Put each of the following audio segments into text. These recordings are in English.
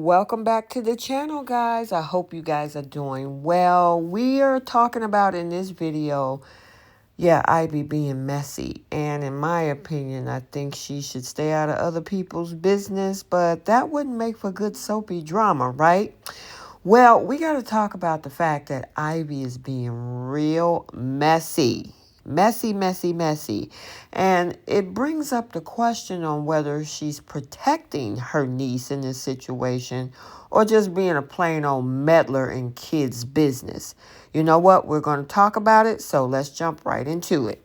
Welcome back to the channel, guys. I hope you guys are doing well. We are talking about in this video, Ivy being messy. And in my opinion, I think she should stay out of other people's business, but that wouldn't make for good soapy drama, right? Well, we got to talk about the fact that Ivy is being real messy. Messy, messy, messy. And it brings up the question on whether she's protecting her niece in this situation or just being a plain old meddler in kids' business. You know what? We're going to talk about it, so let's jump right into it.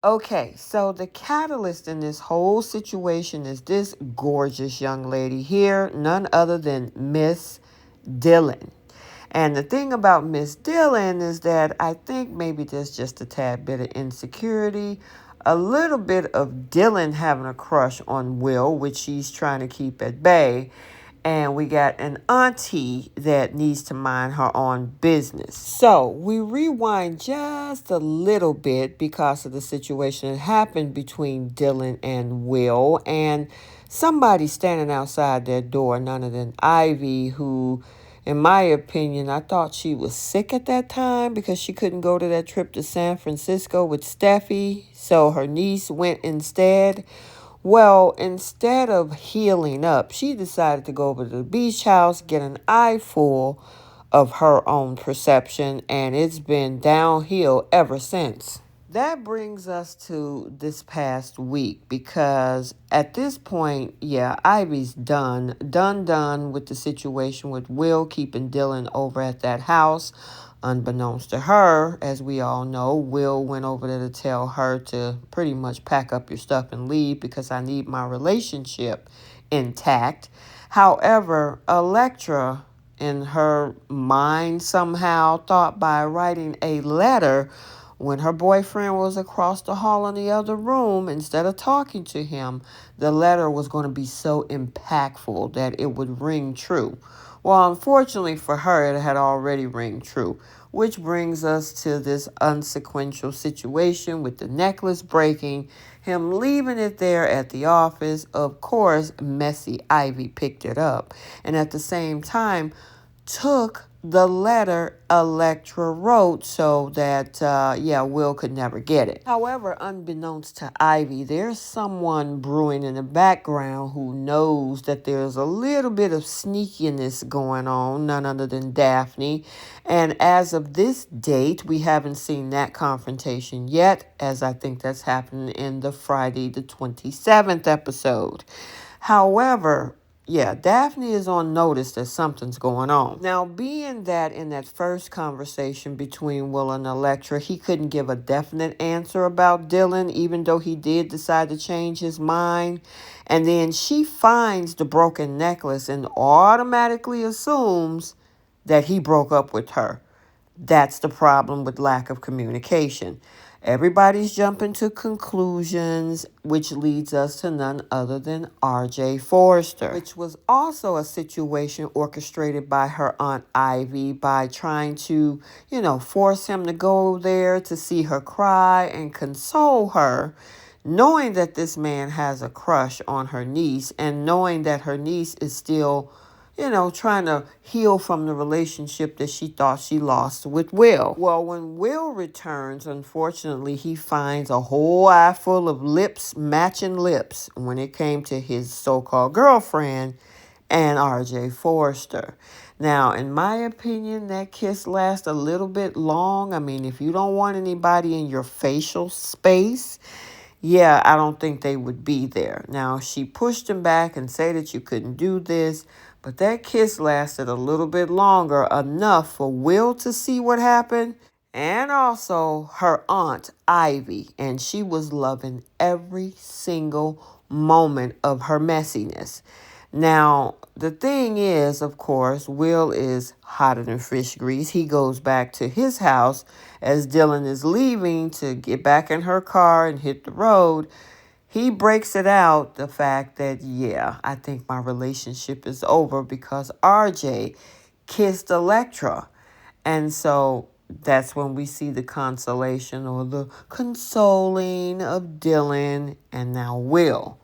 Okay, so the catalyst in this whole situation is this gorgeous young lady here, none other than Miss Dillon. And the thing about Miss Dillon is that I think maybe there's just a tad bit of insecurity, a little bit of Dillon having a crush on Will, which she's trying to keep at bay. And we got an auntie that needs to mind her own business. So we rewind just a little bit because of the situation that happened between Dillon and Will. And somebody standing outside their door, none other than Ivy, who, in my opinion, I thought she was sick at that time because she couldn't go to that trip to San Francisco with Steffi. So her niece went instead. Well, instead of healing up, she decided to go over to the beach house, get an eyeful of her own perception, and it's been downhill ever since. That brings us to this past week because at this point, Ivy's done with the situation with Will keeping Dillon over at that house. Unbeknownst to her, as we all know, Will went over there to tell her to pretty much pack up your stuff and leave because I need my relationship intact. However, Electra, in her mind, somehow thought by writing a letter when her boyfriend was across the hall in the other room, instead of talking to him, the letter was going to be so impactful that it would ring true. Well, unfortunately for her, it had already ring true, which brings us to this unsequential situation with the necklace breaking, him leaving it there at the office. Of course, messy Ivy picked it up, and at the same time, took the letter Electra wrote so that, Will could never get it. However, unbeknownst to Ivy, there's someone brewing in the background who knows that there's a little bit of sneakiness going on, none other than Daphne. And as of this date, we haven't seen that confrontation yet, as I think that's happening in the Friday the 27th episode. However, Daphne is on notice that something's going on. Now, being that in that first conversation between Will and Electra, he couldn't give a definite answer about Dillon, even though he did decide to change his mind. And then she finds the broken necklace and automatically assumes that he broke up with her. That's the problem with lack of communication. Everybody's jumping to conclusions, which leads us to none other than R.J. Forrester, which was also a situation orchestrated by her Aunt Ivy by trying to, force him to go there to see her cry and console her, knowing that this man has a crush on her niece and knowing that her niece is still trying to heal from the relationship that she thought she lost with Will. Well, when Will returns, unfortunately, he finds a whole eye full of matching lips, when it came to his so-called girlfriend and R.J. Forrester. Now, in my opinion, that kiss lasts a little bit long. I mean, if you don't want anybody in your facial space, I don't think they would be there. Now, she pushed him back and said that you couldn't do this, but that kiss lasted a little bit longer, enough for Will to see what happened, and also her aunt, Ivy, and she was loving every single moment of her messiness. Now, the thing is, of course, Will is hotter than fish grease. He goes back to his house as Dillon is leaving to get back in her car and hit the road. He breaks it out, the fact that, I think my relationship is over because RJ kissed Electra. And so that's when we see the consolation or the consoling of Dillon and now Will.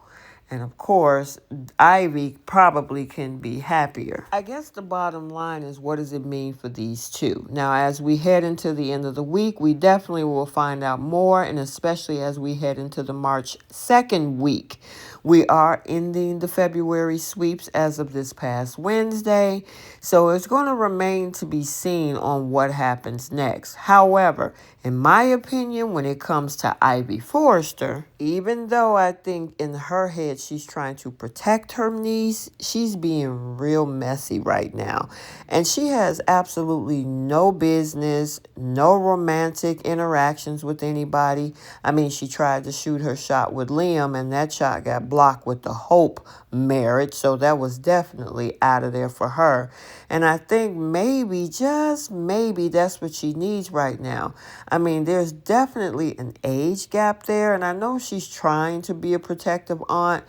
And of course, Ivy probably can be happier. I guess the bottom line is, what does it mean for these two? Now, as we head into the end of the week, we definitely will find out more, and especially as we head into the March 2nd week. We are ending the February sweeps as of this past Wednesday, so it's going to remain to be seen on what happens next. However, in my opinion, when it comes to Ivy Forrester, even though I think in her head she's trying to protect her niece, she's being real messy right now. And she has absolutely no business, no romantic interactions with anybody. I mean, she tried to shoot her shot with Liam, and that shot got blocked with the Hope marriage, so that was definitely out of there for her. And I think maybe, just maybe, that's what she needs right now. I mean, there's definitely an age gap there, and I know she's trying to be a protective aunt,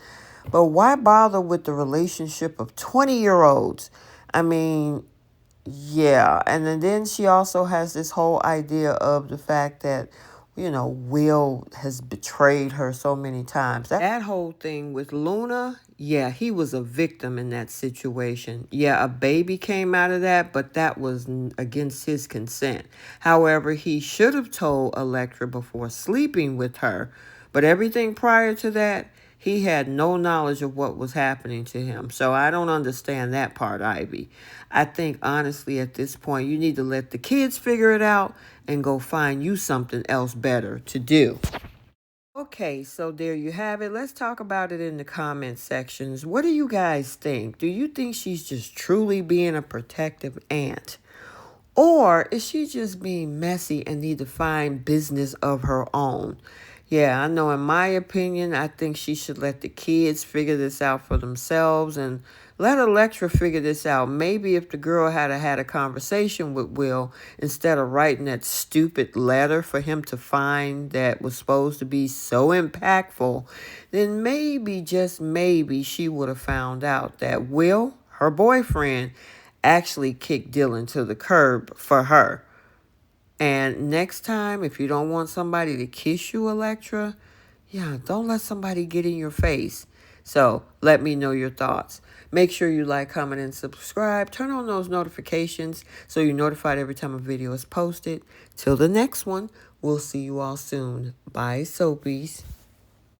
but why bother with the relationship of 20-year-olds? I mean, yeah, and then she also has this whole idea of the fact that, Will has betrayed her so many times. That whole thing with Luna, yeah, he was a victim in that situation. Yeah, a baby came out of that, but that was against his consent. However, he should have told Electra before sleeping with her, but everything prior to that, he had no knowledge of what was happening to him. So I don't understand that part, Ivy. I think, honestly, at this point, you need to let the kids figure it out and go find you something else better to do. Okay, so there you have it. Let's talk about it in the comment sections. What do you guys think? Do you think she's just truly being a protective aunt? Or is she just being messy and need to find business of her own? Yeah, I know in my opinion, I think she should let the kids figure this out for themselves and let Electra figure this out. Maybe if the girl had a conversation with Will instead of writing that stupid letter for him to find that was supposed to be so impactful, then maybe, just maybe, she would have found out that Will, her boyfriend, actually kicked Dylan to the curb for her. And next time, if you don't want somebody to kiss you, Electra, yeah, don't let somebody get in your face. So let me know your thoughts. Make sure you like, comment, and subscribe. Turn on those notifications so you're notified every time a video is posted. Till the next one, we'll see you all soon. Bye, Soapies.